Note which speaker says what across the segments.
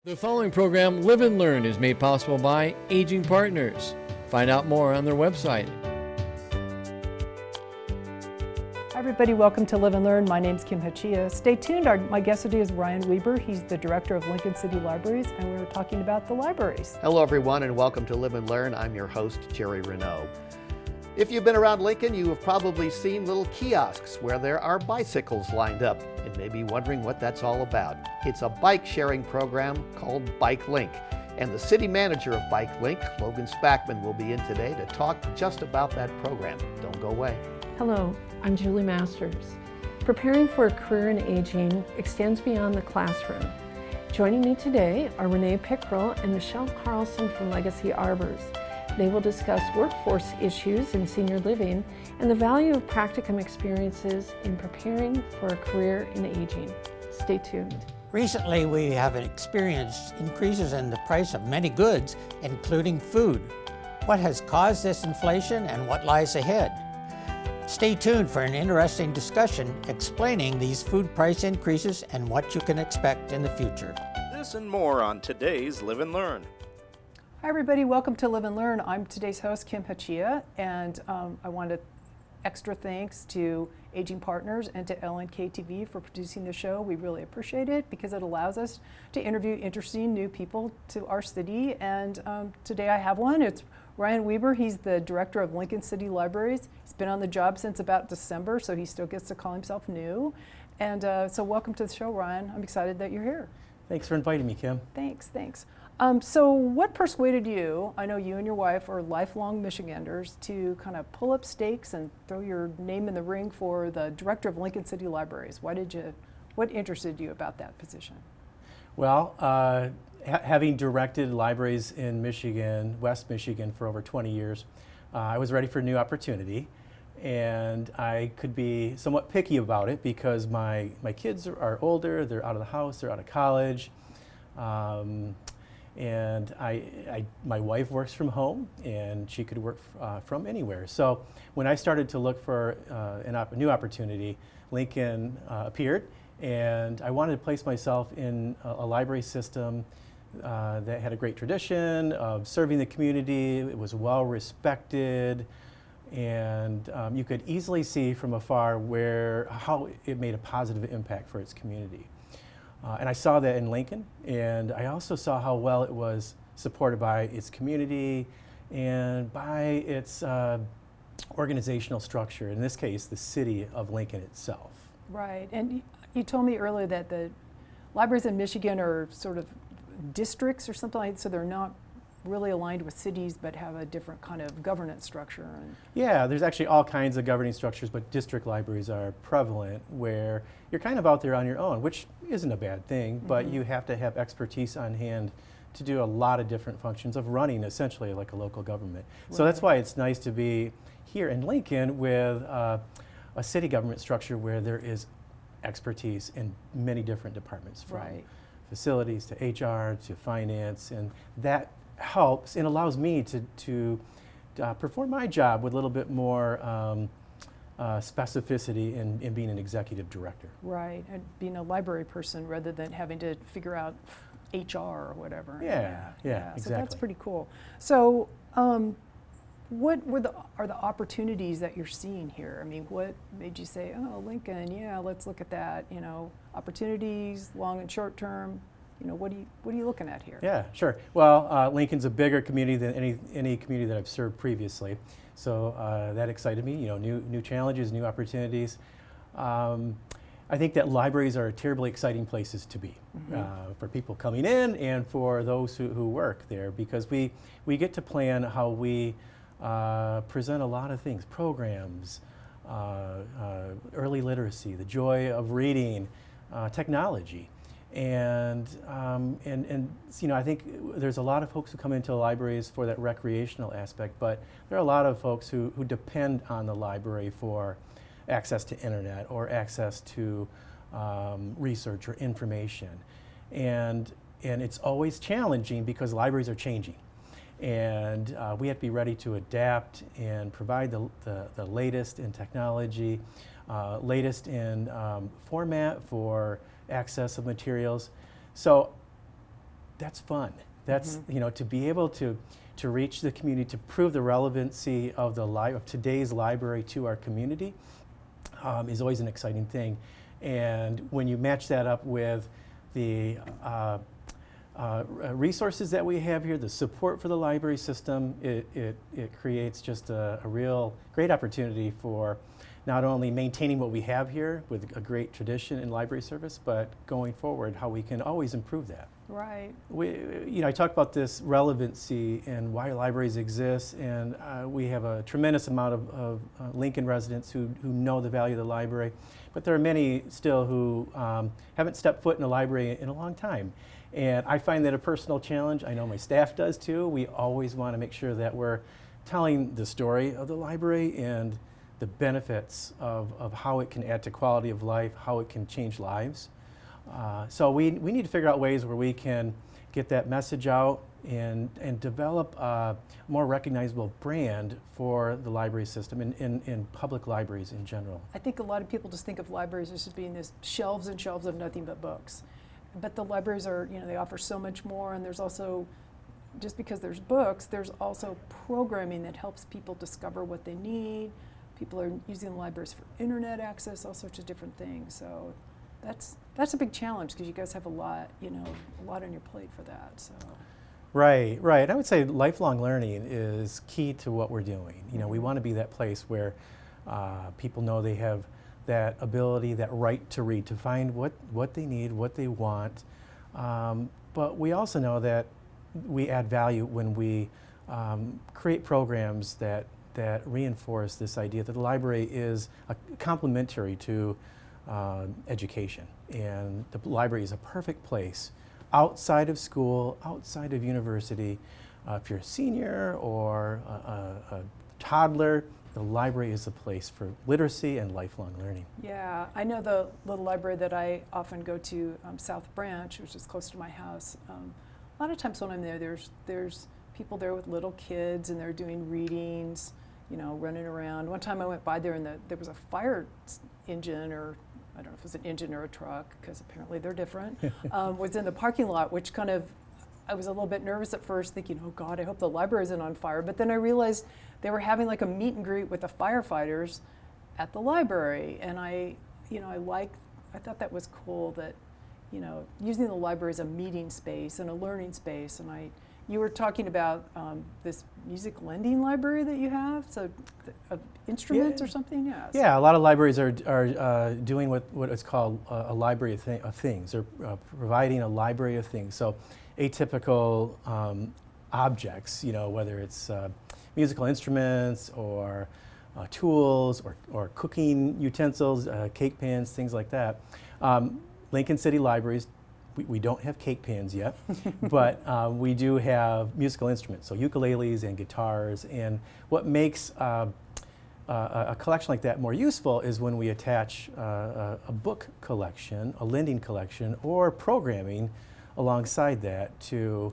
Speaker 1: The following program, Live and Learn, is made possible by Aging Partners. Find out more on their website.
Speaker 2: Hi everybody, welcome to Live and Learn. My name's Kim Hachia. Stay tuned. My guest today is Ryan Weber. He's the director of Lincoln City Libraries, and we're talking about the libraries.
Speaker 3: Hello everyone and welcome to Live and Learn. I'm your host, Jerry Renaud. If you've been around Lincoln, you have probably seen little kiosks where there are bicycles lined up and may be wondering what that's all about. It's a bike sharing program called Bike Link. And the city manager of Bike Link, Logan Spackman, will be in today to talk just about that program. Don't go away.
Speaker 4: Hello, I'm Julie Masters. Preparing for a career in aging extends beyond the classroom. Joining me today are Renee Pickrell and Michelle Carlson from Legacy Arbors. They will discuss workforce issues in senior living and the value of practicum experiences in preparing for a career in aging. Stay tuned.
Speaker 5: Recently, we have experienced increases in the price of many goods, including food. What has caused this inflation and what lies ahead? Stay tuned for an interesting discussion explaining these food price increases and what you can expect in the future.
Speaker 6: This and more on today's Live and Learn.
Speaker 2: Hi everybody, welcome to Live and Learn. I'm today's host, Kim Hachia, and I wanted extra thanks to Aging Partners and to LNK TV for producing the show. We really appreciate it because it allows us to interview interesting new people to our city. And today I have one. It's Ryan Weber. He's the director of Lincoln City Libraries. He's been on the job since about December, so he still gets to call himself new. And so welcome to the show, Ryan. I'm excited that you're here.
Speaker 7: Thanks for inviting me, Kim.
Speaker 2: Thanks. So what persuaded you, I know you and your wife are lifelong Michiganders, to kind of pull up stakes and throw your name in the ring for the director of Lincoln City Libraries? What interested you about that position?
Speaker 7: Well, having directed libraries in Michigan, West Michigan, for over 20 years, I was ready for a new opportunity. And I could be somewhat picky about it because my kids are older, they're out of the house, they're out of college. And my wife works from home, and she could work from anywhere. So when I started to look for a new opportunity, Lincoln appeared, and I wanted to place myself in a library system that had a great tradition of serving the community. It was well respected, and you could easily see from afar how it made a positive impact for its community. And I saw that in Lincoln, and I also saw how well it was supported by its community and by its organizational structure, in this case, the city of Lincoln itself.
Speaker 2: Right, and you told me earlier that the libraries in Michigan are sort of districts or something like that, so they're not really aligned with cities but have a different kind of governance structure.
Speaker 7: Yeah, there's actually all kinds of governing structures, but district libraries are prevalent where you're kind of out there on your own, which isn't a bad thing, but you have to have expertise on hand to do a lot of different functions of running essentially like a local government. Right. So that's why it's nice to be here in Lincoln with a city government structure where there is expertise in many different departments, from facilities to HR to finance, and that helps and allows me to perform my job with a little bit more specificity in being an executive director.
Speaker 2: Right, and being a library person rather than having to figure out HR or whatever.
Speaker 7: Yeah, exactly.
Speaker 2: So that's pretty cool. So what are the opportunities that you're seeing here? I mean, what made you say, oh, Lincoln, yeah, let's look at that, opportunities, long and short term? What are you looking at here?
Speaker 7: Yeah, sure. Well, Lincoln's a bigger community than any community that I've served previously, so that excited me. New challenges, new opportunities. I think that libraries are terribly exciting places to be for people coming in and for those who work there, because we get to plan how we present a lot of things, programs, early literacy, the joy of reading, technology. And I think there's a lot of folks who come into libraries for that recreational aspect, but there are a lot of folks who depend on the library for access to internet or access to research or information. And it's always challenging because libraries are changing. And we have to be ready to adapt and provide the latest in technology, latest in format for access of materials. So that's fun. That's, to be able to reach the community, to prove the relevancy of of today's library to our community is always an exciting thing. And when you match that up with the resources that we have here, the support for the library system, it creates just a real great opportunity for not only maintaining what we have here with a great tradition in library service, but going forward, how we can always improve that.
Speaker 2: Right.
Speaker 7: I talk about this relevancy and why libraries exist, and we have a tremendous amount of Lincoln residents who know the value of the library, but there are many still who haven't stepped foot in a library in a long time. And I find that a personal challenge. I know my staff does too. We always want to make sure that we're telling the story of the library and the benefits of how it can add to quality of life, how it can change lives. So we need to figure out ways where we can get that message out and develop a more recognizable brand for the library system in public libraries in general.
Speaker 2: I think a lot of people just think of libraries as just being this shelves and shelves of nothing but books. But the libraries are, they offer so much more, and there's also, just because there's books, there's also programming that helps people discover what they need. People are using the libraries for internet access, all sorts of different things. So that's a big challenge because you guys have a lot on your plate for that. So.
Speaker 7: Right. I would say lifelong learning is key to what we're doing. We want to be that place where people know they have that ability, that right to read, to find what they need, what they want. But we also know that we add value when we create programs that reinforce this idea that the library is complementary to education. And the library is a perfect place outside of school, outside of university. If you're a senior or a toddler, the library is a place for literacy and lifelong learning.
Speaker 2: Yeah, I know the little library that I often go to, South Branch, which is close to my house. A lot of times when I'm there, there's people there with little kids and they're doing readings, running around. One time I went by there and there was a fire engine, or I don't know if it was an engine or a truck, because apparently they're different, was in the parking lot, which I was a little bit nervous at first, thinking, oh God, I hope the library isn't on fire. But then I realized they were having like a meet and greet with the firefighters at the library. And I thought that was cool that, using the library as a meeting space and a learning space. And you were talking about this music lending library that you have, so instruments or something, yeah.
Speaker 7: Yeah, a lot of libraries are doing what is called a library of things. They're providing a library of things. So atypical objects, whether it's musical instruments or tools or cooking utensils, cake pans, things like that. Lincoln City Libraries, we don't have cake pans yet, but we do have musical instruments, so ukuleles and guitars. And what makes a collection like that more useful is when we attach a book collection, a lending collection, or programming alongside that to,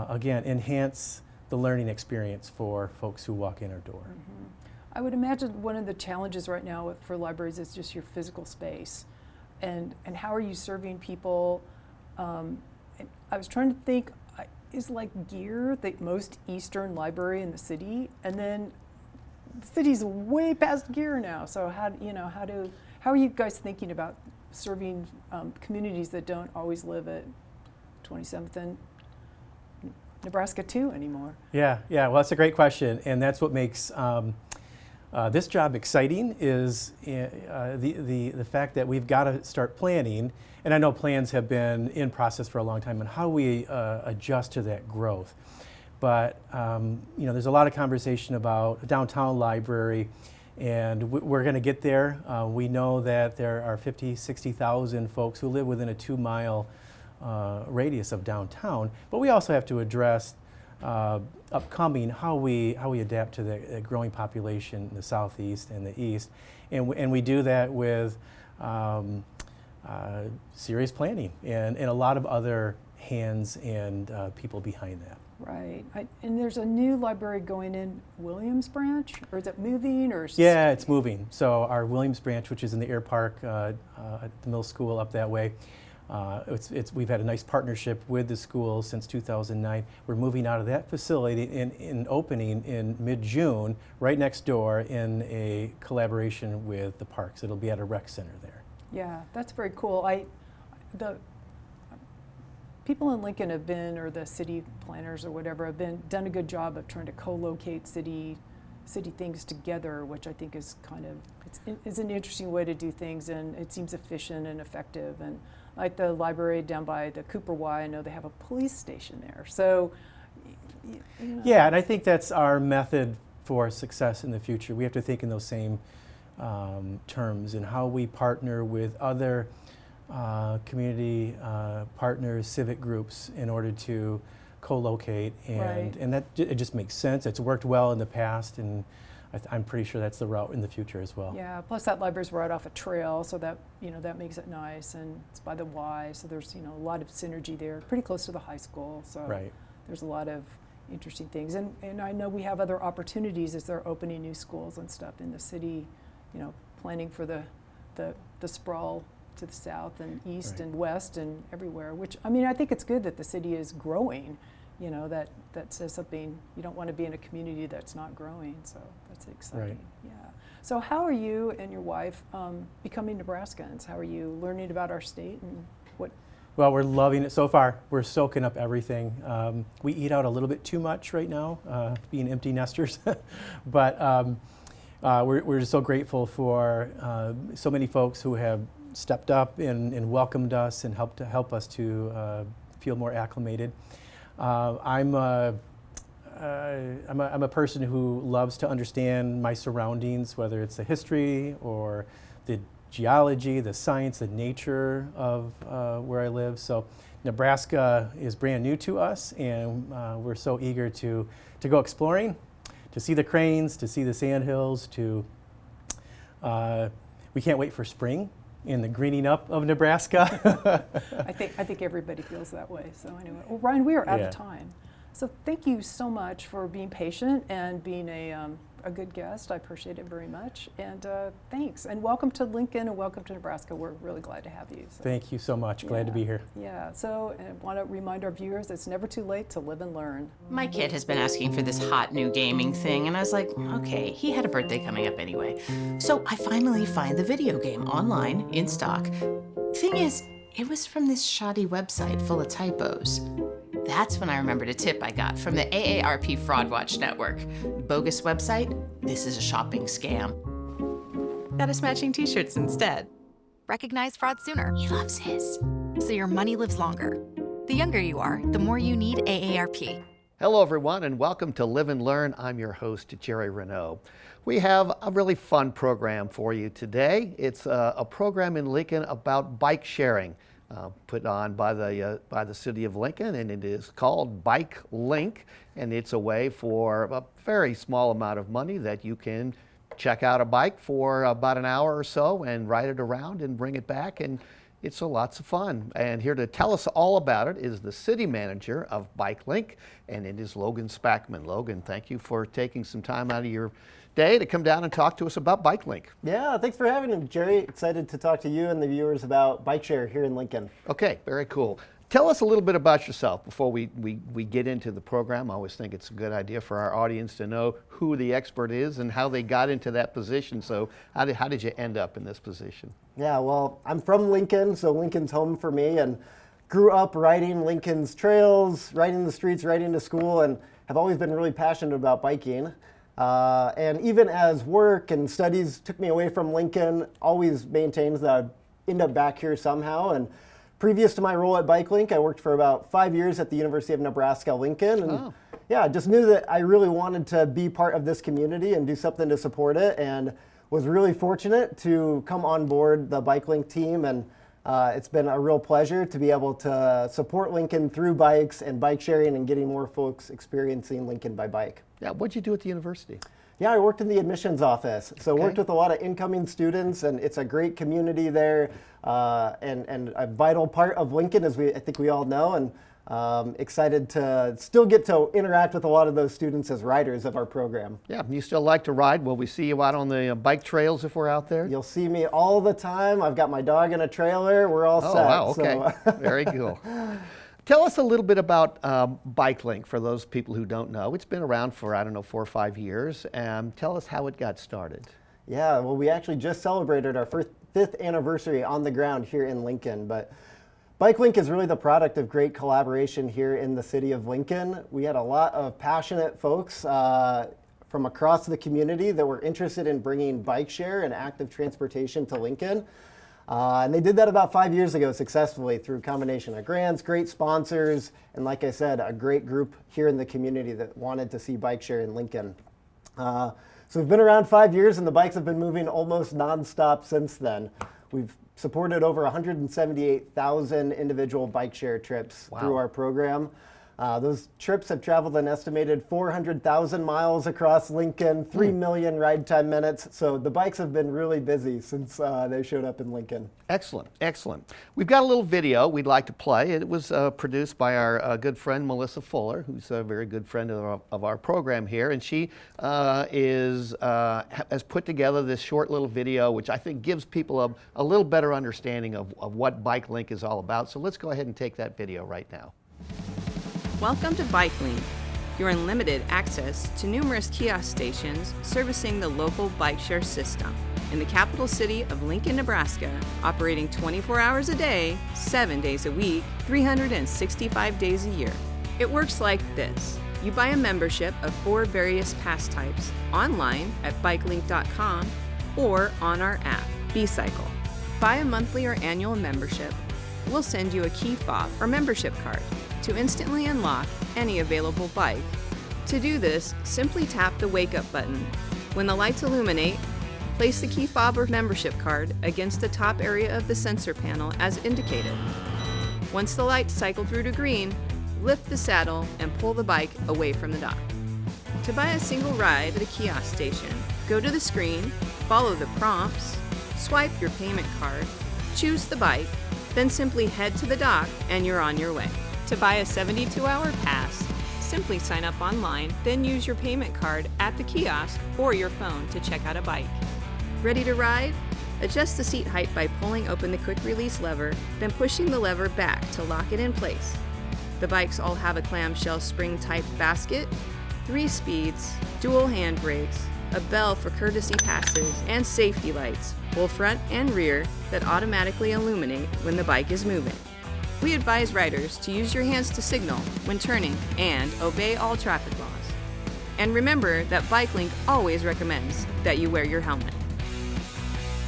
Speaker 7: again, enhance the learning experience for folks who walk in our door.
Speaker 2: Mm-hmm. I would imagine one of the challenges right now for libraries is just your physical space. And how are you serving people? I was trying to think, is like Gear the most eastern library in the city? And then the city's way past Gear now. So how are you guys thinking about serving communities that don't always live at 27th and Nebraska 2 anymore?
Speaker 7: Yeah. Well, that's a great question, and that's what makes this job exciting is the fact that we've got to start planning, and I know plans have been in process for a long time, and how we adjust to that growth. But there's a lot of conversation about a downtown library, and we're going to get there. We know that there are 60,000 folks who live within a 2-mile radius of downtown, but we also have to address upcoming how we adapt to the growing population in the southeast and the east, and we do that with serious planning and a lot of other hands and people behind that.
Speaker 2: Right, and there's a new library going in Williams Branch, or is it moving, or?
Speaker 7: Yeah, it's moving. So our Williams Branch, which is in the Air Park at the middle school up that way, We've had a nice partnership with the school since 2009. We're moving out of that facility in opening in mid-June, right next door in a collaboration with the parks. It'll be at a rec center there.
Speaker 2: Yeah, that's very cool. The people in Lincoln have been, or the city planners or whatever, have done a good job of trying to co-locate city things together, which I think is it's an interesting way to do things, and it seems efficient and effective. And like the library down by the Cooper Y, I know they have a police station there. So, you know.
Speaker 7: Yeah, and I think that's our method for success in the future. We have to think in those same terms and how we partner with other community partners, civic groups, in order to co-locate, and that it just makes sense. It's worked well in the past, and I'm pretty sure that's the route in the future as well.
Speaker 2: Yeah. Plus, that library's right off a trail, so that that makes it nice, and it's by the Y, so there's a lot of synergy there. Pretty close to the high school, so there's a lot of interesting things, and I know we have other opportunities as they're opening new schools and stuff in the city. Planning for the sprawl to the south and east and west and everywhere, which, I think it's good that the city is growing, that says something. You don't want to be in a community that's not growing, so that's exciting.
Speaker 7: Right.
Speaker 2: Yeah. So how are you and your wife becoming Nebraskans? How are you learning about our state and what?
Speaker 7: Well, we're loving it so far. We're soaking up everything. We eat out a little bit too much right now, being empty nesters, but we're just so grateful for so many folks who have stepped up and welcomed us and help us to feel more acclimated. I'm a person who loves to understand my surroundings, whether it's the history or the geology, the science, the nature of where I live. So Nebraska is brand new to us, and we're so eager to go exploring, to see the cranes, to see the sandhills, we can't wait for spring and the greening up of Nebraska.
Speaker 2: I think everybody feels that way. So anyway, well, Ryan, we are out of time. So thank you so much for being patient and being a good guest. I appreciate it very much. And thanks. And welcome to Lincoln and welcome to Nebraska. We're really glad to have you. So.
Speaker 7: Thank you so much. Glad to be here.
Speaker 2: Yeah. So I want to remind our viewers it's never too late to live and learn.
Speaker 8: My kid has been asking for this hot new gaming thing, and I was like, okay, he had a birthday coming up anyway. So I finally find the video game online in stock. Thing is, it was from this shoddy website full of typos. That's when I remembered a tip I got from the AARP Fraud Watch Network. Bogus website? This is a shopping scam. Got us matching t-shirts instead.
Speaker 9: Recognize fraud sooner.
Speaker 8: He loves his.
Speaker 9: So your money lives longer. The younger you are, the more you need AARP.
Speaker 3: Hello, everyone, and welcome to Live and Learn. I'm your host, Jerry Renaud. We have a really fun program for you today. It's a program in Lincoln about bike sharing. Put on by the city of Lincoln, and it is called Bike Link, and it's a way for a very small amount of money that you can check out a bike for about an hour or so and ride it around and bring it back, and it's lots of fun. And here to tell us all about it is the city manager of Bike Link, and it is Logan Spackman. Logan, thank you for taking some time out of your day to come down and talk to us about Bike Link.
Speaker 10: Yeah, thanks for having me, Jerry. Excited to talk to you and the viewers about bike share here in Lincoln.
Speaker 3: Okay, very cool. Tell us a little bit about yourself before we get into the program. I always think it's a good idea for our audience to know who the expert is and how they got into that position. So how did you end up in this position?
Speaker 10: Yeah, well, I'm from Lincoln, so Lincoln's home for me, and grew up riding Lincoln's trails, riding the streets, riding to school, and have always been really passionate about biking. And even as work and studies took me away from Lincoln, always maintained that I'd end up back here somehow. And previous to my role at Bike Link, I worked for about 5 years at the University of Nebraska-Lincoln. And yeah, just knew that I really wanted to be part of this community and do something to support it, and was really fortunate to come on board the Bike Link team. And it's been a real pleasure to be able to support Lincoln through bikes and bike sharing and getting more folks experiencing Lincoln by bike.
Speaker 3: Yeah, what'd you do at the university?
Speaker 10: Yeah, I worked in the admissions office. So worked with a lot of incoming students, and it's a great community there, and a vital part of Lincoln, as I think we all know. And Excited to still get to interact with a lot of those students as riders of our program.
Speaker 3: Yeah, you still like to ride. Will we see you out on the bike trails if we're out there?
Speaker 10: You'll see me all the time. I've got my dog in a trailer. We're all set.
Speaker 3: Oh, wow, okay.
Speaker 10: So.
Speaker 3: Very cool. Tell us a little bit about BikeLink for those people who don't know. It's been around for, 4 or 5 years. Tell us how it got started.
Speaker 10: Yeah, well, we actually just celebrated our 5th anniversary on the ground here in Lincoln. But BikeLink is really the product of great collaboration here in the city of Lincoln. We had a lot of passionate folks from across the community that were interested in bringing bike share and active transportation to Lincoln. And they did that about 5 years ago successfully through a combination of grants, great sponsors, and like I said, a great group here in the community that wanted to see bike share in Lincoln. So we've been around 5 years and the bikes have been moving almost nonstop since then. We've supported over 178,000 individual bike share trips through our program. Those trips have traveled an estimated 400,000 miles across Lincoln, 3 million ride time minutes. So the bikes have been really busy since they showed up in Lincoln.
Speaker 3: Excellent, excellent. We've got a little video we'd like to play. It was produced by our good friend Melissa Fuller, who's a very good friend of our program here, and she has put together this short little video, which I think gives people a little better understanding of what BikeLink is all about. So let's go ahead and take that video right now.
Speaker 11: Welcome to BikeLink, your unlimited access to numerous kiosk stations servicing the local bike share system in the capital city of Lincoln, Nebraska, operating 24 hours a day, 7 days a week, 365 days a year. It works like this. You buy a membership of 4 various pass types online at bikelink.com or on our app, B-Cycle. Buy a monthly or annual membership. We'll send you a key fob or membership card to instantly unlock any available bike. To do this, simply tap the wake up button. When the lights illuminate, place the key fob or membership card against the top area of the sensor panel as indicated. Once the lights cycle through to green, lift the saddle and pull the bike away from the dock. To buy a single ride at a kiosk station, go to the screen, follow the prompts, swipe your payment card, choose the bike, then simply head to the dock and you're on your way. To buy a 72-hour pass, simply sign up online, then use your payment card at the kiosk or your phone to check out a bike. Ready to ride? Adjust the seat height by pulling open the quick release lever, then pushing the lever back to lock it in place. The bikes all have a clamshell spring-type basket, 3 speeds, dual handbrakes, a bell for courtesy passes, and safety lights, both front and rear, that automatically illuminate when the bike is moving. We advise riders to use your hands to signal when turning and obey all traffic laws. And remember that BikeLink always recommends that you wear your helmet.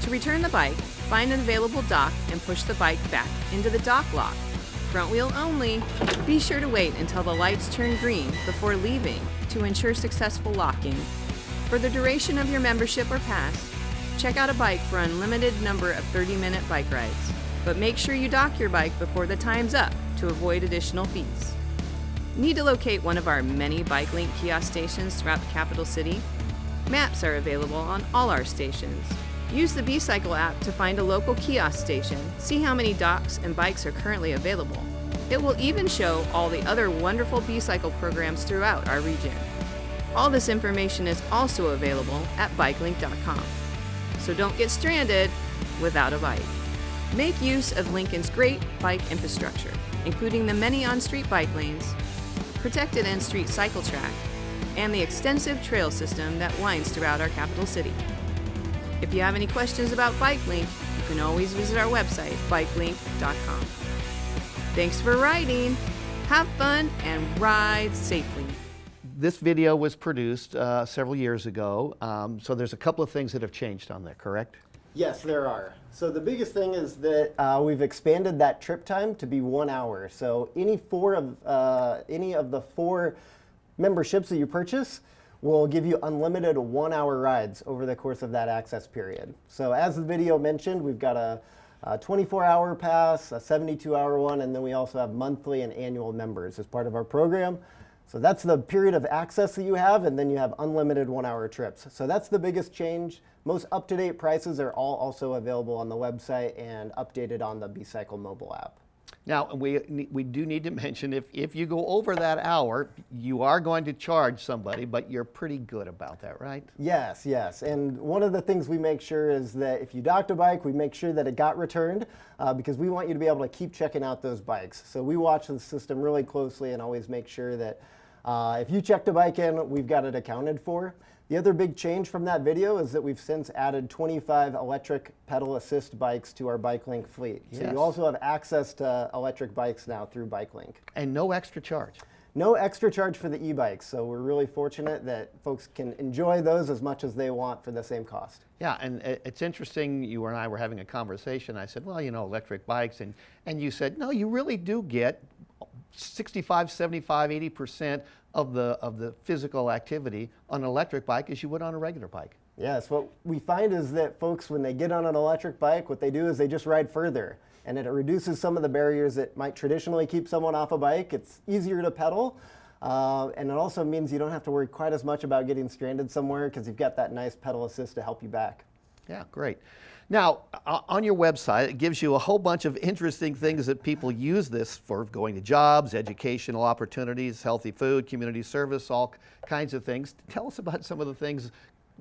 Speaker 11: To return the bike, find an available dock and push the bike back into the dock lock. Front wheel only. Be sure to wait until the lights turn green before leaving to ensure successful locking. For the duration of your membership or pass, check out a bike for an unlimited number of 30-minute bike rides. But make sure you dock your bike before the time's up to avoid additional fees. Need to locate one of our many BikeLink kiosk stations throughout the capital city? Maps are available on all our stations. Use the B-Cycle app to find a local kiosk station, see how many docks and bikes are currently available. It will even show all the other wonderful B-Cycle programs throughout our region. All this information is also available at bikelink.com. So don't get stranded without a bike. Make use of Lincoln's great bike infrastructure, including the many on-street bike lanes, protected end-street cycle track, and the extensive trail system that winds throughout our capital city. If you have any questions about BikeLink, you can always visit our website, bikelink.com. Thanks for riding. Have fun and ride safely.
Speaker 3: This video was produced several years ago, so there's a couple of things that have changed on there, correct?
Speaker 10: Yes, there are. So the biggest thing is that we've expanded that trip time to be 1 hour. So any of the 4 memberships that you purchase will give you unlimited 1-hour rides over the course of that access period. So as the video mentioned, we've got a 24-hour pass, a 72-hour one, and then we also have monthly and annual members as part of our program. So that's the period of access that you have, and then you have unlimited 1-hour trips. So that's the biggest change. Most up-to-date prices are all also available on the website and updated on the B-Cycle mobile app.
Speaker 3: Now, we do need to mention if you go over that hour, you are going to charge somebody, but you're pretty good about that, right?
Speaker 10: Yes, yes. And one of the things we make sure is that if you docked a bike, we make sure that it got returned because we want you to be able to keep checking out those bikes. So we watch the system really closely and always make sure that if you checked a bike in, we've got it accounted for. The other big change from that video is that we've since added 25 electric pedal assist bikes to our BikeLink fleet. So
Speaker 3: Yes.
Speaker 10: you also have access to electric bikes now through BikeLink.
Speaker 3: And no extra charge.
Speaker 10: No extra charge for the e-bikes, so we're really fortunate that folks can enjoy those as much as they want for the same cost.
Speaker 3: Yeah, and it's interesting, you and I were having a conversation. I said, well, you know, electric bikes, and you said, no, you really do get 65, 75, 80% of the physical activity on an electric bike as you would on a regular bike.
Speaker 10: Yes, what we find is that folks, when they get on an electric bike, what they do is they just ride further. And it reduces some of the barriers that might traditionally keep someone off a bike. It's easier to pedal. And it also means you don't have to worry quite as much about getting stranded somewhere because you've got that nice pedal assist to help you back.
Speaker 3: Yeah, great. Now, on your website, it gives you a whole bunch of interesting things that people use this for: going to jobs, educational opportunities, healthy food, community service, all kinds of things. Tell us about some of the things,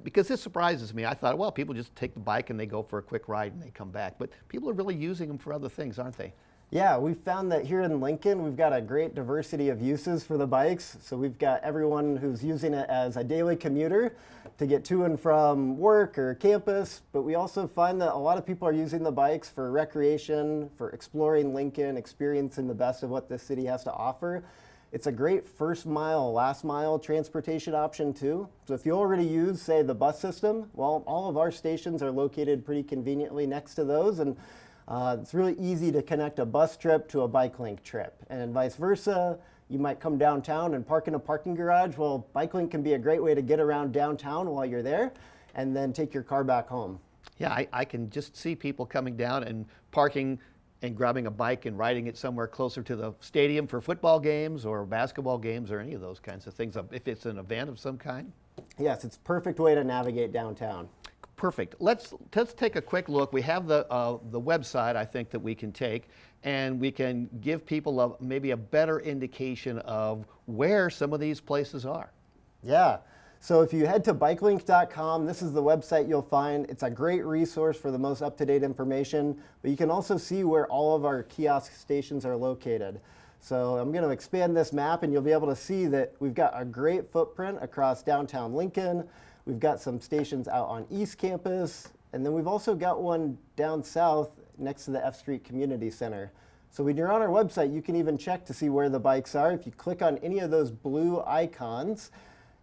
Speaker 3: because this surprises me. I thought, well, people just take the bike and they go for a quick ride and they come back. But people are really using them for other things, aren't they?
Speaker 10: Yeah, we've found that here in Lincoln, we've got a great diversity of uses for the bikes. So we've got everyone who's using it as a daily commuter to get to and from work or campus, but we also find that a lot of people are using the bikes for recreation, for exploring Lincoln, experiencing the best of what this city has to offer. It's a great first mile, last mile transportation option too. So if you already use, say, the bus system, well, all of our stations are located pretty conveniently next to those, and it's really easy to connect a bus trip to a BikeLink trip, and vice versa. You might come downtown and park in a parking garage. Well, BikeLink can be a great way to get around downtown while you're there and then take your car back home.
Speaker 3: Yeah, I can just see people coming down and parking and grabbing a bike and riding it somewhere closer to the stadium for football games or basketball games or any of those kinds of things, if it's an event of some kind.
Speaker 10: Yes, it's a perfect way to navigate downtown.
Speaker 3: Perfect. Let's take a quick look. We have the website, I think, that we can take, and we can give people maybe a better indication of where some of these places are.
Speaker 10: Yeah. So if you head to bikelink.com, this is the website you'll find. It's a great resource for the most up-to-date information, but you can also see where all of our kiosk stations are located. So I'm going to expand this map, and you'll be able to see that we've got a great footprint across downtown Lincoln. We've got some stations out on East Campus, and then we've also got one down south next to the F Street Community Center. So when you're on our website, you can even check to see where the bikes are. If you click on any of those blue icons,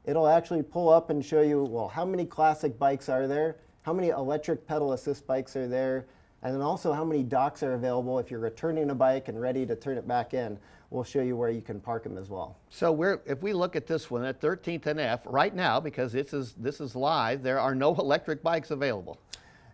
Speaker 10: it'll actually pull up and show you, well, how many classic bikes are there, how many electric pedal assist bikes are there, and then also how many docks are available if you're returning a bike and ready to turn it back in. We'll show you where you can park them as well.
Speaker 3: So if we look at this one at 13th and F, right now, because this is live, there are no electric bikes available.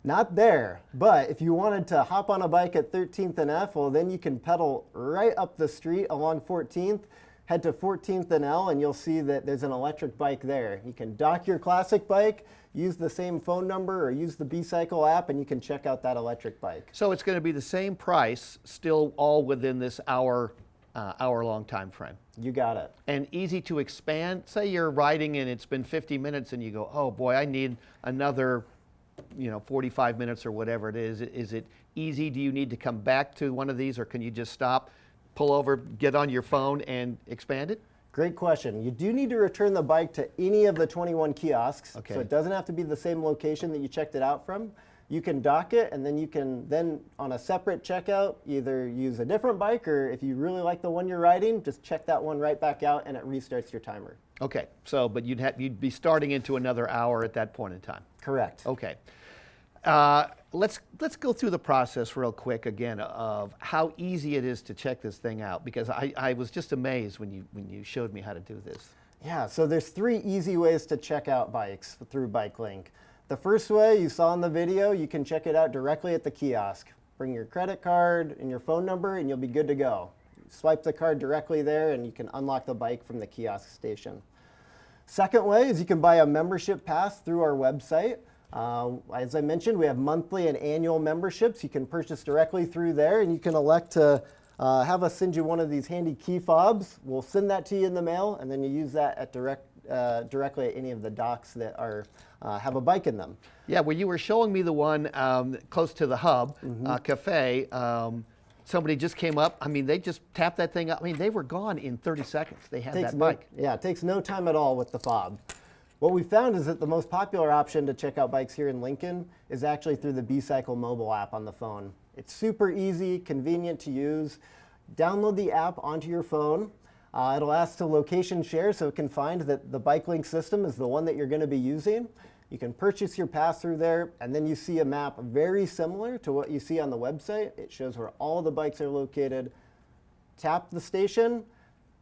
Speaker 10: Not there, but if you wanted to hop on a bike at 13th and F, well, then you can pedal right up the street along 14th, head to 14th and L, and you'll see that there's an electric bike there. You can dock your classic bike, use the same phone number, or use the B-Cycle app, and you can check out that electric bike.
Speaker 3: So it's going to be the same price, still all within this hour-long time frame.
Speaker 10: You got it.
Speaker 3: And easy to expand. Say you're riding and it's been 50 minutes and you go, oh boy, I need another 45 minutes or whatever it is. Is it easy? Do you need to come back to one of these, or can you just stop, pull over, get on your phone and expand it?
Speaker 10: Great question. You do need to return the bike to any of the 21 kiosks.
Speaker 3: Okay.
Speaker 10: So it doesn't have to be the same location that you checked it out from. You can dock it, and then you can on a separate checkout either use a different bike, or if you really like the one you're riding, just check that one right back out and it restarts your timer.
Speaker 3: Okay, but you'd be starting into another hour at that point in time.
Speaker 10: Correct.
Speaker 3: Okay. Let's go through the process real quick again of how easy it is to check this thing out, because I was just amazed when you showed me how to do this.
Speaker 10: Yeah, so there's 3 easy ways to check out bikes through BikeLink. The first way you saw in the video, you can check it out directly at the kiosk. Bring your credit card and your phone number and you'll be good to go. Swipe the card directly there and you can unlock the bike from the kiosk station. Second way is you can buy a membership pass through our website. As I mentioned, we have monthly and annual memberships. You can purchase directly through there, and you can elect to have us send you one of these handy key fobs. We'll send that to you in the mail, and then you use that at directly at any of the docks that are have a bike in them.
Speaker 3: Yeah, well, you were showing me the one close to the hub cafe. Somebody just came up. I mean, they just tapped that thing up. I mean, they were gone in 30 seconds. They had that bike.
Speaker 10: Yeah, it takes no time at all with the fob. What we found is that the most popular option to check out bikes here in Lincoln is actually through the B-Cycle mobile app on the phone. It's super easy, convenient to use. Download the app onto your phone. It'll ask to location share so it can find that the bike link system is the one that you're going to be using. You can purchase your pass through there, and then you see a map very similar to what you see on the website. It shows where all the bikes are located. Tap the station,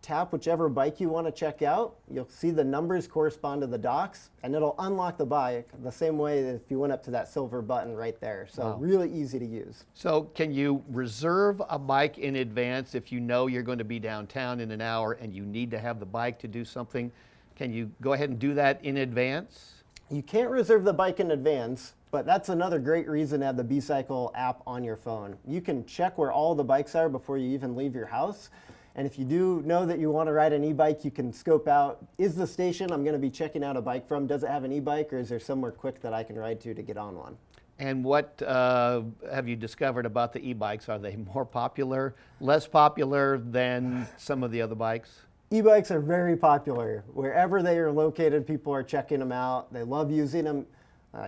Speaker 10: tap whichever bike you want to check out. You'll see the numbers correspond to the docks, and it'll unlock the bike the same way that if you went up to that silver button right there. So really easy to use.
Speaker 3: So can you reserve a bike in advance if you know you're going to be downtown in an hour and you need to have the bike to do something? Can you go ahead and do that in advance?
Speaker 10: You can't reserve the bike in advance, but that's another great reason to have the B-Cycle app on your phone. You can check where all the bikes are before you even leave your house. And if you do know that you want to ride an e-bike, you can scope out, is the station I'm going to be checking out a bike from, does it have an e-bike, or is there somewhere quick that I can ride to get on one?
Speaker 3: And what have you discovered about the e-bikes? Are they more popular, less popular than some of the other bikes?
Speaker 10: E-bikes are very popular. Wherever they are located, people are checking them out. They love using them.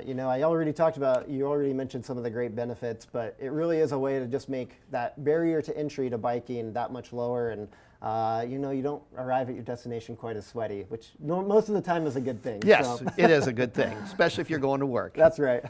Speaker 10: You know, you already mentioned some of the great benefits, but it really is a way to just make that barrier to entry to biking that much lower, and you know, you don't arrive at your destination quite as sweaty, which most of the time is a good thing.
Speaker 3: Yes,
Speaker 10: so.
Speaker 3: It is a good thing, especially if you're going to work.
Speaker 10: That's right.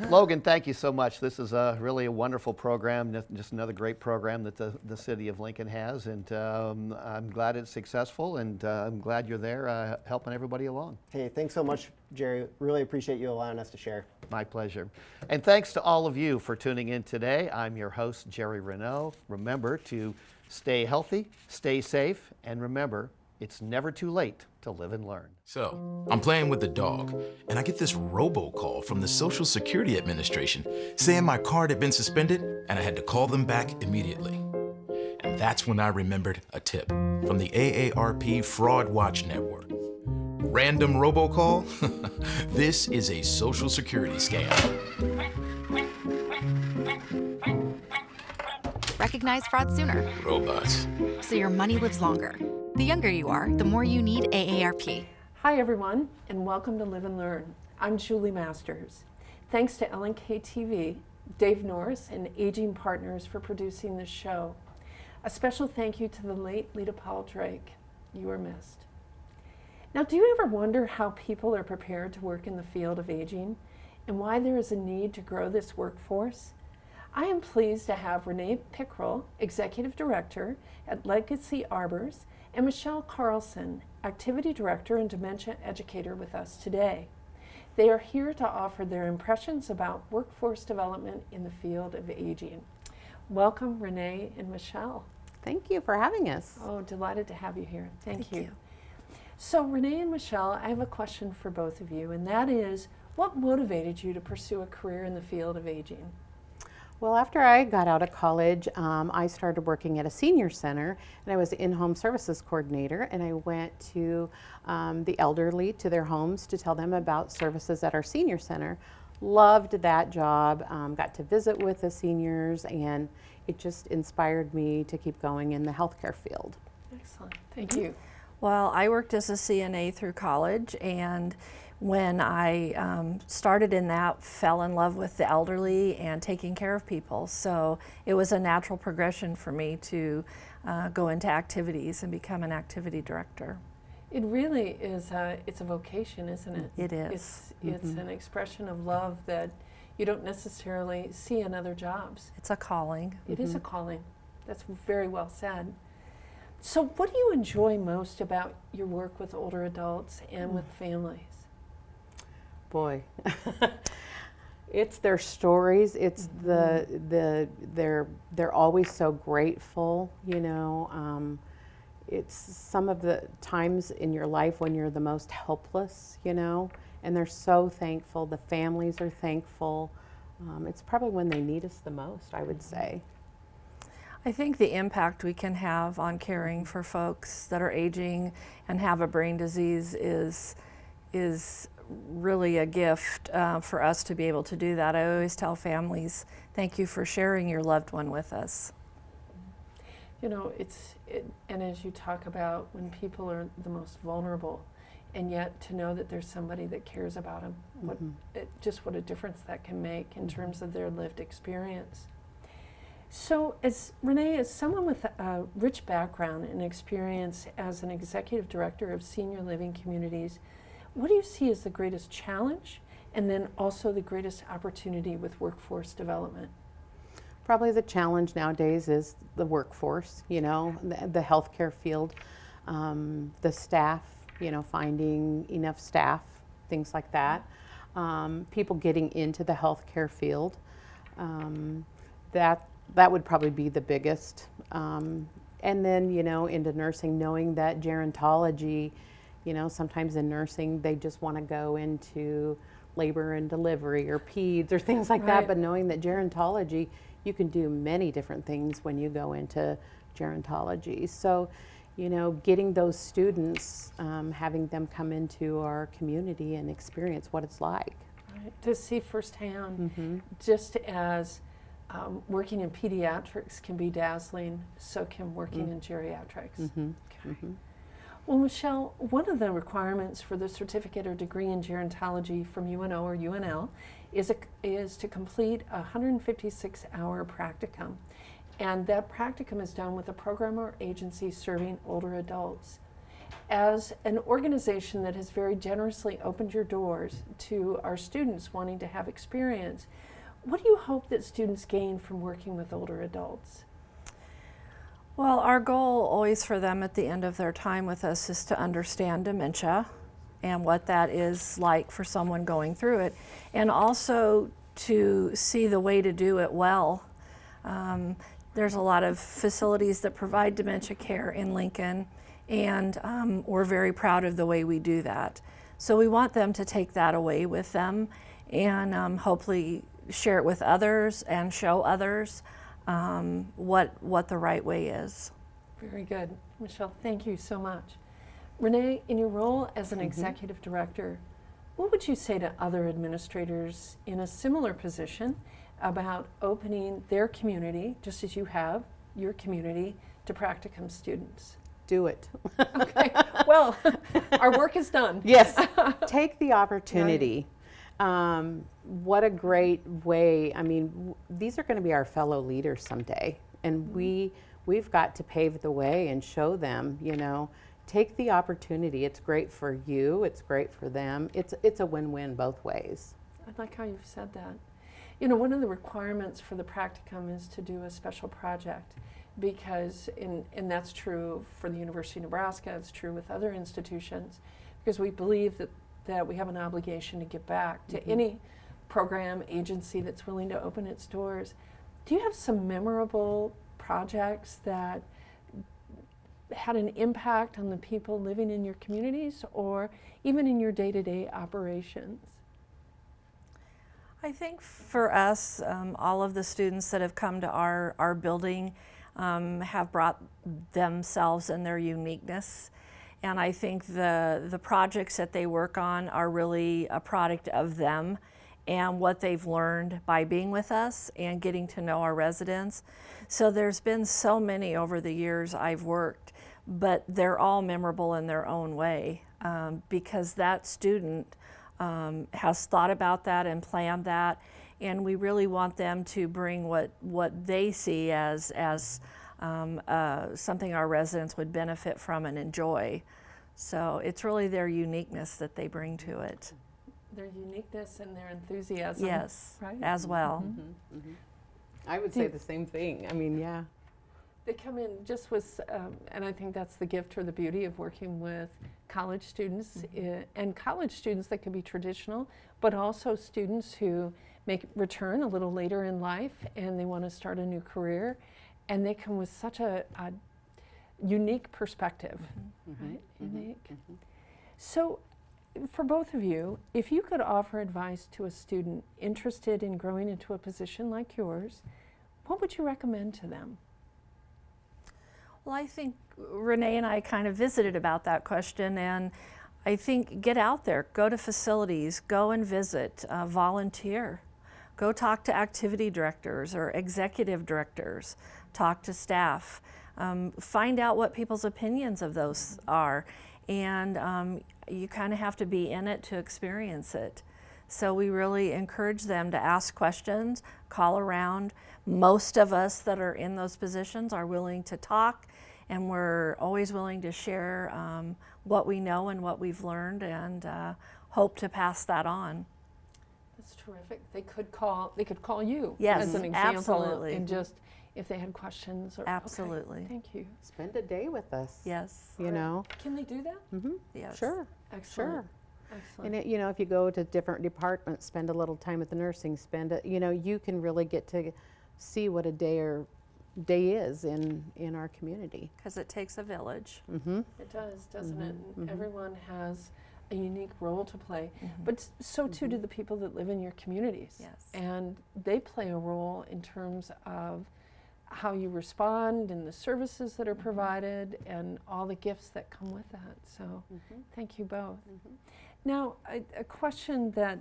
Speaker 3: Logan, thank you so much. This is really a wonderful program, just another great program that the city of Lincoln has, and I'm glad it's successful, and I'm glad you're there helping everybody along.
Speaker 10: Hey, thanks so much, Jerry. Really appreciate you allowing us to share.
Speaker 3: My pleasure. And thanks to all of you for tuning in today. I'm your host, Jerry Renaud. Remember to stay healthy, stay safe, and remember, it's never too late to live and learn.
Speaker 12: So, I'm playing with the dog, and I get this robocall from the Social Security Administration saying my card had been suspended and I had to call them back immediately. And that's when I remembered a tip from the AARP Fraud Watch Network. Random robocall? This is a Social Security scam.
Speaker 9: Recognize fraud sooner,
Speaker 12: Robots.
Speaker 9: so your money lives longer. The younger you are, the more you need AARP.
Speaker 4: Hi everyone, and welcome to Live and Learn. I'm Julie Masters. Thanks to LNK TV, Dave Norris, and Aging Partners for producing this show. A special thank you to the late Lita Paul Drake. You were missed. Now, do you ever wonder how people are prepared to work in the field of aging and why there is a need to grow this workforce? I am pleased to have Renee Pickrell, Executive Director at Legacy Arbors, and Michelle Carlson, Activity Director and Dementia Educator, with us today. They are here to offer their impressions about workforce development in the field of aging. Welcome, Renee and Michelle.
Speaker 13: Thank you for having us.
Speaker 4: Oh, delighted to have you here. Thank you. So, Renee and Michelle, I have a question for both of you, and that is, what motivated you to pursue a career in the field of aging?
Speaker 13: Well, after I got out of college, I started working at a senior center, and I was the in-home services coordinator, and I went to the elderly, to their homes, to tell them about services at our senior center. Loved that job, got to visit with the seniors, and it just inspired me to keep going in the healthcare field.
Speaker 4: Excellent, thank you.
Speaker 14: Well, I worked as a CNA through college, and when I started in that, fell in love with the elderly and taking care of people. So it was a natural progression for me to go into activities and become an activity director.
Speaker 4: It really is, it's a vocation, isn't it?
Speaker 14: It is.
Speaker 4: It's an expression of love that you don't necessarily see in other jobs.
Speaker 14: It's a calling.
Speaker 4: It is a calling. That's very well said. So what do you enjoy most about your work with older adults and with families?
Speaker 13: Boy, it's their stories. It's they're always so grateful, you know. It's some of the times in your life when you're the most helpless, you know, and they're so thankful. The families are thankful. It's probably when they need us the most, I would say.
Speaker 14: I think the impact we can have on caring for folks that are aging and have a brain disease is really a gift for us to be able to do that. I always tell families, thank you for sharing your loved one with us.
Speaker 4: You know, and as you talk about when people are the most vulnerable, and yet to know that there's somebody that cares about them, just what a difference that can make in terms of their lived experience. So Renee, as someone with a rich background and experience as an executive director of senior living communities, what do you see as the greatest challenge and then also the greatest opportunity with workforce development?
Speaker 13: Probably the challenge nowadays is the workforce, you know, the healthcare field, the staff, you know, finding enough staff, things like that. People getting into the healthcare field, that would probably be the biggest. And then, you know, into nursing, knowing that gerontology, you know, sometimes in nursing, they just want to go into labor and delivery or peds or things like that, but knowing that gerontology, you can do many different things when you go into gerontology. So, you know, getting those students, having them come into our community and experience what it's like.
Speaker 4: Right. To see firsthand, just as working in pediatrics can be dazzling, so can working in geriatrics. Well, Michelle, one of the requirements for the certificate or degree in gerontology from UNO or UNL is to complete a 156-hour practicum. And that practicum is done with a program or agency serving older adults. As an organization that has very generously opened your doors to our students wanting to have experience, what do you hope that students gain from working with older adults?
Speaker 14: Well, our goal always for them at the end of their time with us is to understand dementia and what that is like for someone going through it, and also to see the way to do it well. There's a lot of facilities that provide dementia care in Lincoln, and we're very proud of the way we do that. So we want them to take that away with them and hopefully share it with others and show others what the right way is.
Speaker 4: Very good. Michelle, thank you so much. Renee, in your role as an executive director, what would you say to other administrators in a similar position about opening their community, just as you have your community, to practicum students?
Speaker 13: Do it.
Speaker 4: Okay, well, our work is done.
Speaker 13: Yes, take the opportunity. What a great way. I mean, these are going to be our fellow leaders someday, and we've got to pave the way and show them, you know, take the opportunity. It's great for you, it's great for them. It's a win-win both ways.
Speaker 4: I like how you've said that. You know, one of the requirements for the practicum is to do a special project, because, and that's true for the University of Nebraska, it's true with other institutions, because we believe that we have an obligation to give back to any program, agency that's willing to open its doors. Do you have some memorable projects that had an impact on the people living in your communities or even in your day-to-day operations?
Speaker 14: I think for us, all of the students that have come to our building have brought themselves and their uniqueness. And I think the projects that they work on are really a product of them and what they've learned by being with us and getting to know our residents. So there's been so many over the years I've worked, but they're all memorable in their own way because that student has thought about that and planned that, and we really want them to bring what they see as something our residents would benefit from and enjoy. So it's really their uniqueness that they bring to it.
Speaker 4: Their uniqueness and their enthusiasm.
Speaker 14: Yes,
Speaker 4: right?
Speaker 14: as well.
Speaker 13: I would say the same thing. I mean, yeah.
Speaker 4: They come in just with, and I think that's the gift or the beauty of working with college students, and college students that can be traditional, but also students who return a little later in life and they want to start a new career, and they come with such a unique perspective, right? Unique. So for both of you, if you could offer advice to a student interested in growing into a position like yours, what would you recommend to them?
Speaker 14: Well, I think Renee and I kind of visited about that question, and I think get out there, go to facilities, go and visit, volunteer. Go talk to activity directors or executive directors, talk to staff, find out what people's opinions of those are, and you kind of have to be in it to experience it. So we really encourage them to ask questions, call around. Most of us that are in those positions are willing to talk, and we're always willing to share what we know and what we've learned, and hope to pass that on.
Speaker 4: That's terrific. They could call you
Speaker 14: Yes,
Speaker 4: as an example,
Speaker 14: absolutely.
Speaker 4: and just if they had questions. Or,
Speaker 14: Absolutely.
Speaker 4: Okay, thank you.
Speaker 13: Spend a day with us.
Speaker 14: Yes.
Speaker 13: You know.
Speaker 4: Can they do that?
Speaker 13: Mm-hmm.
Speaker 14: Yes.
Speaker 13: Sure.
Speaker 4: Excellent.
Speaker 13: Sure.
Speaker 4: Excellent.
Speaker 13: And if you go to different departments, spend a little time at the nursing, you can really get to see what a day is in our community.
Speaker 14: Because it takes a village.
Speaker 13: Mm-hmm.
Speaker 4: It does, doesn't it?
Speaker 13: Mhm.
Speaker 4: Everyone has a unique role to play, but so too do the people that live in your communities.
Speaker 14: Yes.
Speaker 4: And they play a role in terms of how you respond and the services that are provided and all the gifts that come with that. So thank you both. Now, a question that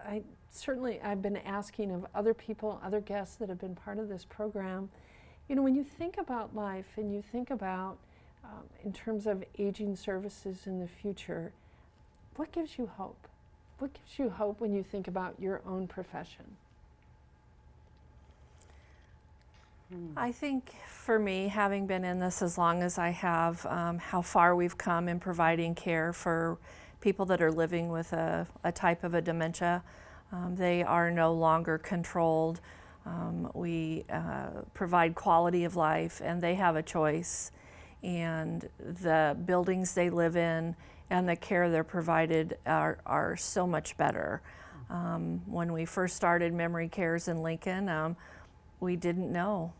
Speaker 4: I've been asking of other people, other guests that have been part of this program, when you think about life and you think about in terms of aging services in the future, what gives you hope? What gives you hope when you think about your own profession?
Speaker 14: I think for me, having been in this as long as I have, how far we've come in providing care for people that are living with a type of a dementia. They are no longer controlled. We provide quality of life, and they have a choice. And the buildings they live in and the care they're provided are so much better. When we first started Memory Cares in Lincoln, we didn't know,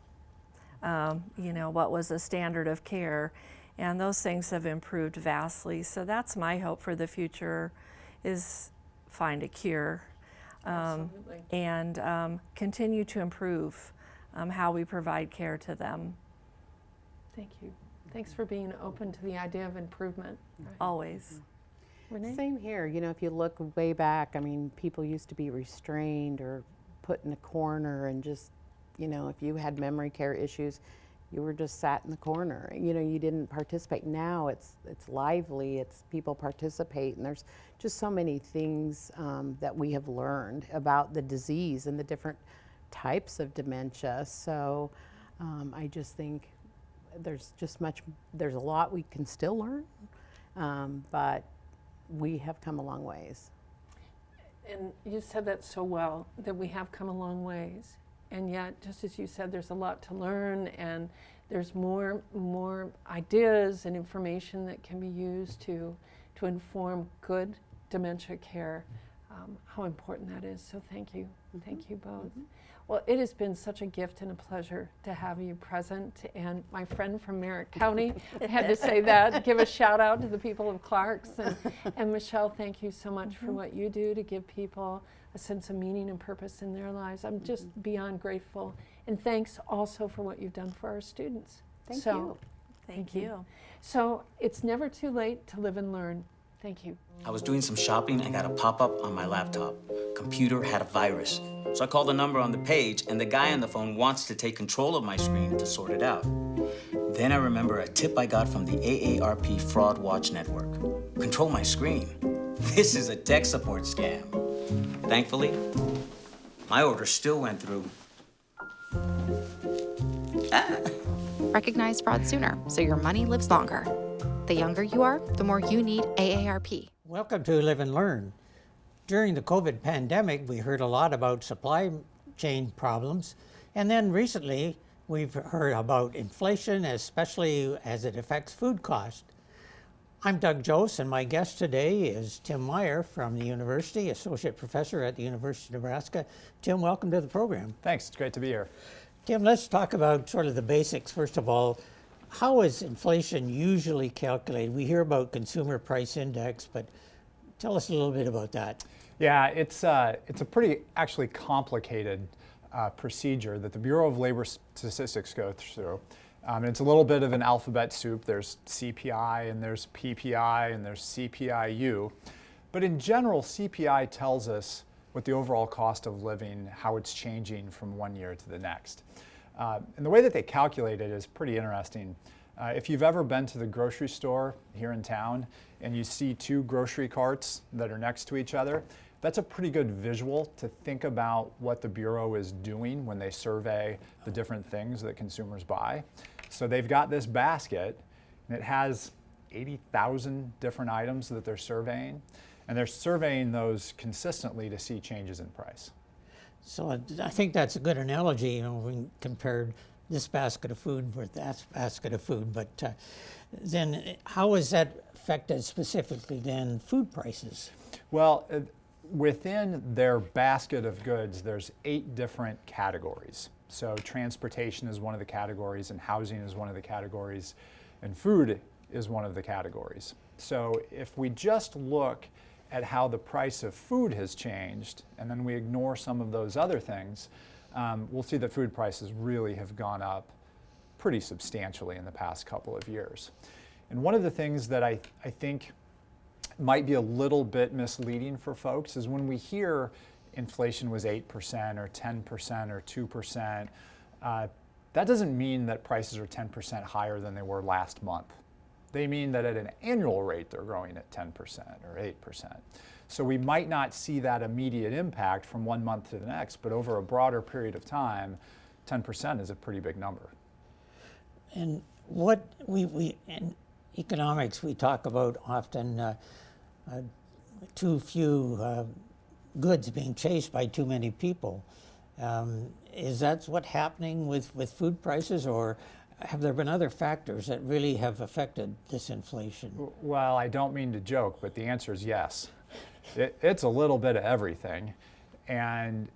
Speaker 14: what was a standard of care, and those things have improved vastly. So that's my hope for the future, is find a cure, and continue to improve how we provide care to them.
Speaker 4: Thank you. Thanks for being open to the idea of improvement.
Speaker 14: Always.
Speaker 4: Renee?
Speaker 13: Same here. If you look way back, people used to be restrained or put in a corner, and just, if you had memory care issues, you were just sat in the corner. You didn't participate. Now it's lively. It's people participate, and there's just so many things that we have learned about the disease and the different types of dementia. So I just think there's a lot we can still learn, but we have come a long ways.
Speaker 4: And you said that so well, that we have come a long ways. And yet, just as you said, there's a lot to learn, and there's more ideas and information that can be used to inform good dementia care. How important that is. So thank you. Thank you both. Well, it has been such a gift and a pleasure to have you present. And my friend from Merritt County, I had to say that, give a shout out to the people of Clarks. And Michelle, thank you so much for what you do to give people a sense of meaning and purpose in their lives. I'm just beyond grateful. And thanks also for what you've done for our students.
Speaker 13: Thank you.
Speaker 14: Thank you.
Speaker 4: So it's never too late to live and learn. Thank you.
Speaker 15: I was doing some shopping and got a pop-up on my laptop. Computer had a virus. So I called the number on the page, and the guy on the phone wants to take control of my screen to sort it out. Then I remember a tip I got from the AARP Fraud Watch Network. Control my screen. This is a tech support scam. Thankfully, my order still went through.
Speaker 9: Recognize fraud sooner so your money lives longer. The younger you are, the more you need AARP.
Speaker 5: Welcome to Live and Learn. During the COVID pandemic, we heard a lot about supply chain problems, and then recently we've heard about inflation, especially as it affects food cost. I'm Doug Jose, and my guest today is Tim Meyer from the university, associate professor at the University of Nebraska. Tim, welcome to the program.
Speaker 16: Thanks, it's great to be here.
Speaker 5: Tim, let's talk about sort of the basics. First of all, how is inflation usually calculated? We hear about consumer price index, but tell us a little bit about that.
Speaker 16: Yeah, it's a pretty actually complicated procedure that the Bureau of Labor Statistics go through. It's a little bit of an alphabet soup. There's CPI and there's PPI and there's CPIU. But in general, CPI tells us what the overall cost of living, how it's changing from one year to the next. And the way that they calculate it is pretty interesting. If you've ever been to the grocery store here in town and you see two grocery carts that are next to each other, that's a pretty good visual to think about what the Bureau is doing when they survey the different things that consumers buy. So they've got this basket, and it has 80,000 different items that they're surveying, and they're surveying those consistently to see changes in price.
Speaker 5: So I think that's a good analogy, you know, when compared this basket of food with that basket of food. But then how has that affected specifically then food prices?
Speaker 16: Well, within their basket of goods, there's 8 different categories. So transportation is one of the categories, and housing is one of the categories, and food is one of the categories. So if we just look at how the price of food has changed, and then we ignore some of those other things, we'll see that food prices really have gone up pretty substantially in the past couple of years. And one of the things that I think might be a little bit misleading for folks is when we hear inflation was 8% or 10% or 2%, that doesn't mean that prices are 10% higher than they were last month. They mean that at an annual rate they're growing at 10% or 8%. So we might not see that immediate impact from one month to the next, but over a broader period of time, 10% is a pretty big number.
Speaker 5: And what we in economics we talk about often too few goods being chased by too many people. Is that what's happening with food prices, or have there been other factors that really have affected this inflation?
Speaker 16: Well, I don't mean to joke, but the answer is yes. It's a little bit of everything. And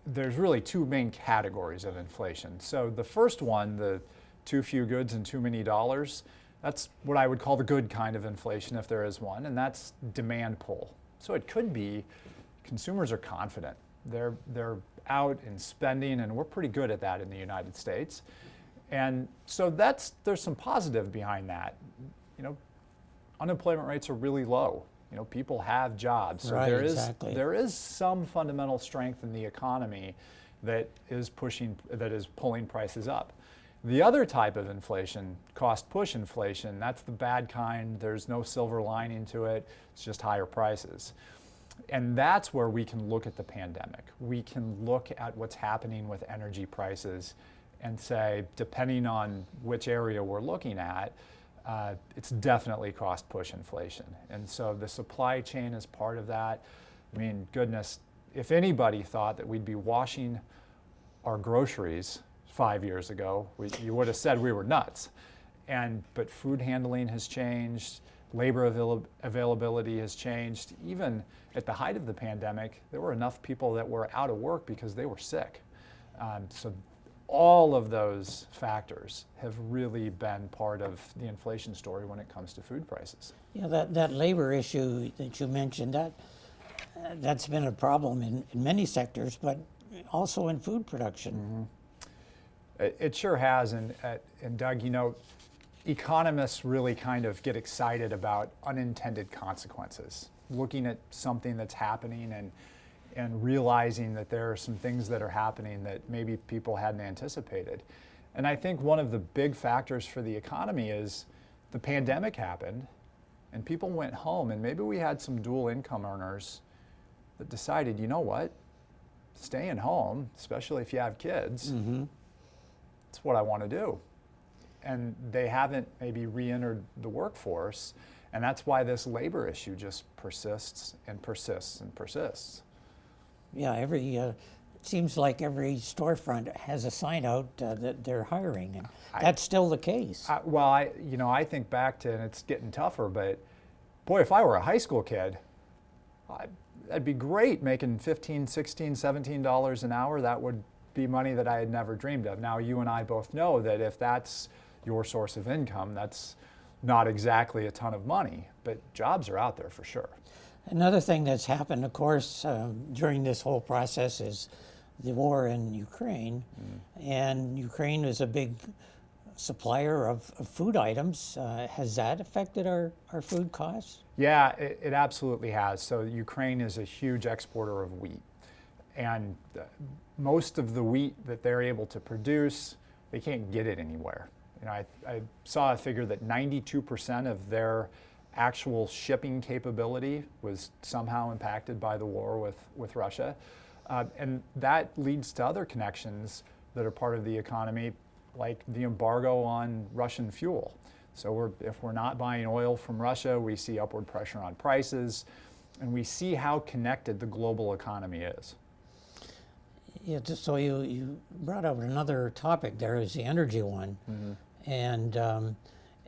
Speaker 16: there's really 2 main categories of inflation. So the first one, the too few goods and too many dollars, that's what I would call the good kind of inflation, if there is one, and that's demand pull. So it could be consumers are confident. They're out and spending, and we're pretty good at that in the United States. And so there's some positive behind that. You know, unemployment rates are really low. You know, people have jobs. So
Speaker 5: Right,
Speaker 16: exactly. There is some fundamental strength in the economy that is pulling prices up. The other type of inflation, cost push inflation, that's the bad kind. There's no silver lining to it. It's just higher prices. And that's where we can look at the pandemic. We can look at what's happening with energy prices and say, depending on which area we're looking at, it's definitely cost push inflation. And so the supply chain is part of that. I mean, goodness, if anybody thought that we'd be washing our groceries 5 years ago, you would have said we were nuts. But food handling has changed, labor availability has changed. Even at the height of the pandemic, there were enough people that were out of work because they were sick. So all of those factors have really been part of the inflation story when it comes to food prices.
Speaker 5: Yeah, that labor issue that you mentioned, that's been a problem in many sectors, but also in food production.
Speaker 16: Mm-hmm. It sure has, and Doug, you know, economists really kind of get excited about unintended consequences, looking at something that's happening and realizing that there are some things that are happening that maybe people hadn't anticipated. And I think one of the big factors for the economy is the pandemic happened and people went home, and maybe we had some dual income earners that decided, you know what, staying home, especially if you have kids, it's what I want to do. And they haven't maybe re-entered the workforce, and that's why this labor issue just persists and persists and persists.
Speaker 5: Yeah, it seems like every storefront has a sign out that they're hiring, and that's still the case.
Speaker 16: I think back to, and it's getting tougher, but boy, if I were a high school kid, that'd be great making $15, $16, $17 an hour. That would be money that I had never dreamed of. Now, you and I both know that if that's your source of income, that's not exactly a ton of money, but jobs are out there for sure.
Speaker 5: Another thing that's happened, of course, during this whole process is the war in Ukraine. And Ukraine is a big supplier of food items. Has that affected our food costs?
Speaker 16: Yeah, it absolutely has. So Ukraine is a huge exporter of wheat. And most of the wheat that they're able to produce, they can't get it anywhere. You know, I saw a figure that 92% of their actual shipping capability was somehow impacted by the war with Russia. And that leads to other connections that are part of the economy, like the embargo on Russian fuel. So if we're not buying oil from Russia, we see upward pressure on prices, and we see how connected the global economy is.
Speaker 5: Yeah, just so you brought up another topic there is the energy one. Mm-hmm. And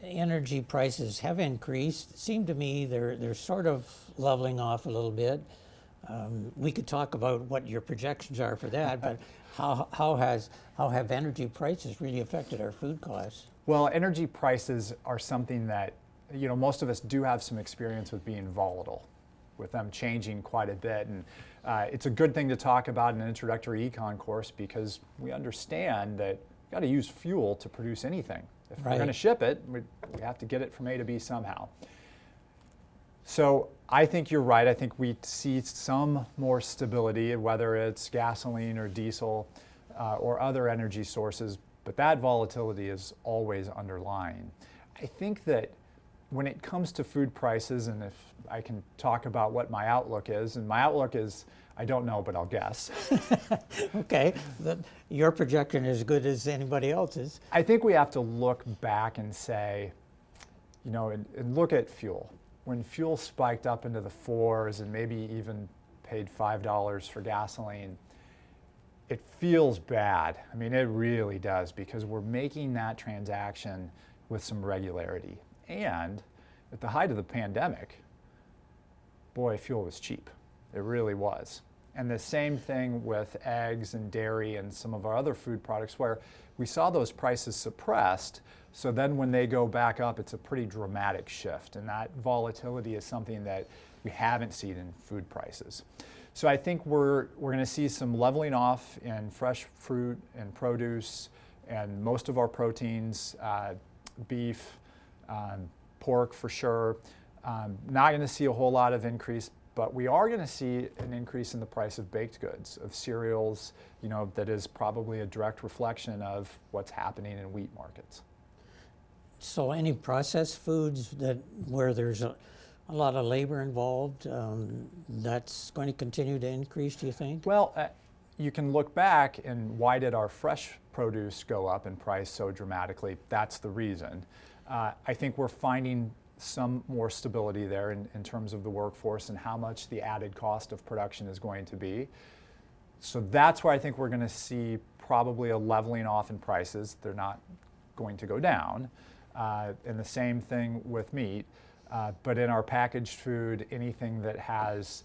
Speaker 5: energy prices have increased. It seemed to me they're sort of leveling off a little bit. We could talk about what your projections are for that, but how have energy prices really affected our food costs?
Speaker 16: Well, energy prices are something that, you know, most of us do have some experience with being volatile, with them changing quite a bit. And it's a good thing to talk about in an introductory econ course because we understand that you've got to use fuel to produce anything. If we're going to ship it, we have to get it from A to B somehow. So I think you're right. I think we see some more stability, whether it's gasoline or diesel or other energy sources, but that volatility is always underlying. I think that when it comes to food prices, and if I can talk about what my outlook is, and my outlook is, I don't know, but I'll guess.
Speaker 5: Okay, your projection is as good as anybody else's.
Speaker 16: I think we have to look back and say, you know, and look at fuel. When fuel spiked up into the 4s and maybe even paid $5 for gasoline, it feels bad. I mean, it really does, because we're making that transaction with some regularity. And at the height of the pandemic, boy, fuel was cheap. It really was. And the same thing with eggs and dairy and some of our other food products, where we saw those prices suppressed. So then when they go back up, it's a pretty dramatic shift. And that volatility is something that we haven't seen in food prices. So I think we're going to see some leveling off in fresh fruit and produce and most of our proteins, beef, pork for sure. Not going to see a whole lot of increase, but we are going to see an increase in the price of baked goods, of cereals, you know, that is probably a direct reflection of what's happening in wheat markets.
Speaker 5: So any processed foods where there's a lot of labor involved, that's going to continue to increase, do you think?
Speaker 16: Well, you can look back and why did our fresh produce go up in price so dramatically? That's the reason. I think we're finding some more stability there in terms of the workforce and how much the added cost of production is going to be. So that's where I think we're going to see probably a leveling off in prices. They're not going to go down. And the same thing with meat. But in our packaged food, anything that has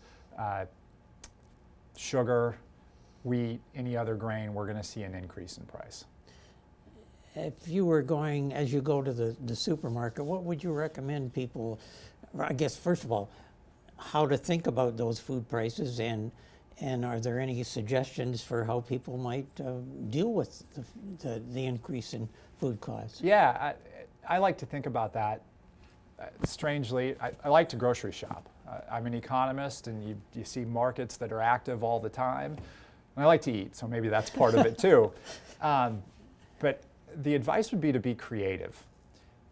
Speaker 16: sugar, wheat, any other grain, we're going to see an increase in price.
Speaker 5: If you were going, as you go to the supermarket, what would you recommend people, I guess, first of all, how to think about those food prices, and are there any suggestions for how people might deal with the increase in food costs?
Speaker 16: Yeah, I like to think about that. Strangely, I like to grocery shop. I'm an economist, and you see markets that are active all the time. And I like to eat, so maybe that's part of it too. But the advice would be to be creative.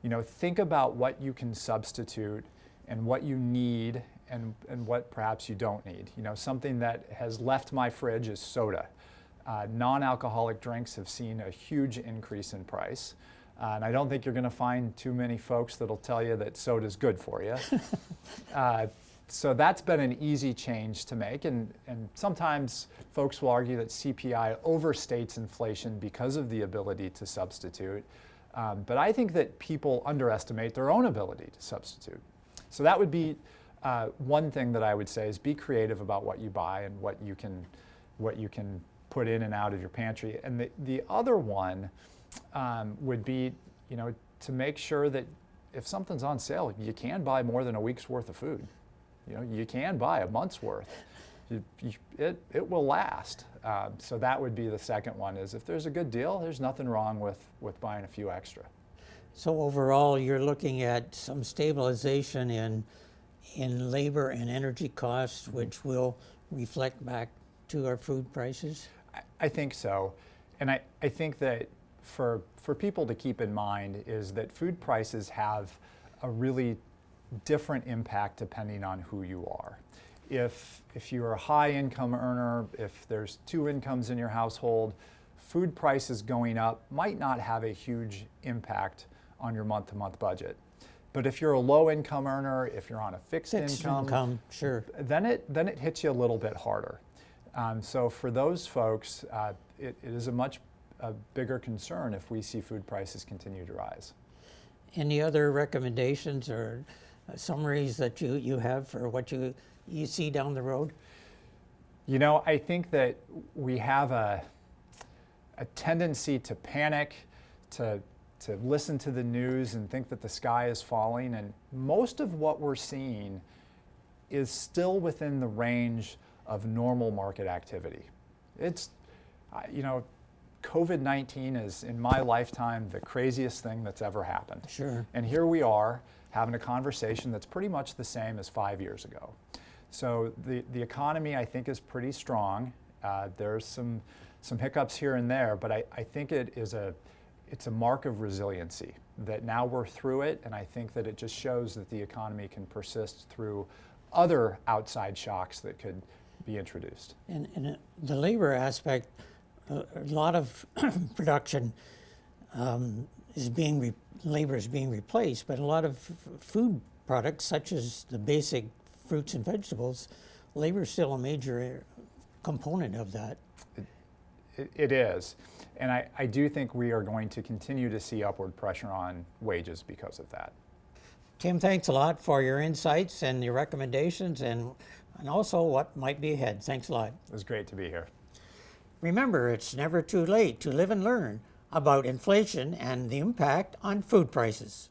Speaker 16: You know, think about what you can substitute and what you need and what perhaps you don't need. You know, something that has left my fridge is soda. Non-alcoholic drinks have seen a huge increase in price. And I don't think you're going to find too many folks that'll tell you that soda is good for you. So that's been an easy change to make. And sometimes folks will argue that CPI overstates inflation because of the ability to substitute. But I think that people underestimate their own ability to substitute. So that would be one thing that I would say, is be creative about what you buy and what you can put in and out of your pantry. And the other one would be, you know, to make sure that if something's on sale, you can buy more than a week's worth of food. You know, you can buy a month's worth. it will last. So that would be the second one, is if there's a good deal, there's nothing wrong with buying a few extra.
Speaker 5: So overall, you're looking at some stabilization in labor and energy costs, which will reflect back to our food prices?
Speaker 16: I think so. And I think that for people to keep in mind is that food prices have a really different impact depending on who you are. If you're a high income earner, if there's two incomes in your household, food prices going up might not have a huge impact on your month-to-month budget. But if you're a low-income earner, if you're on a fixed income,
Speaker 5: sure,
Speaker 16: then it hits you a little bit harder. So for those folks, it is a bigger concern if we see food prices continue to rise.
Speaker 5: Any other recommendations or summaries that you have for what you see down the road?
Speaker 16: You know, I think that we have a tendency to panic, to listen to the news and think that the sky is falling, and most of what we're seeing is still within the range of normal market activity. It's, you know, COVID-19 is, in my lifetime, the craziest thing that's ever happened.
Speaker 5: Sure.
Speaker 16: And here we are having a conversation that's pretty much the same as 5 years ago. So the economy, I think, is pretty strong. There's some hiccups here and there, but I think it's a mark of resiliency that now we're through it, and I think that it just shows that the economy can persist through other outside shocks that could be introduced.
Speaker 5: And the labor aspect, a lot of production labor is being replaced, but a lot of food products, such as the basic fruits and vegetables, labor is still a major component of that.
Speaker 16: It is. And I do think we are going to continue to see upward pressure on wages because of that.
Speaker 5: Tim, thanks a lot for your insights and your recommendations and also what might be ahead. Thanks a lot.
Speaker 16: It was great to be here.
Speaker 5: Remember, it's never too late to live and learn about inflation and the impact on food prices.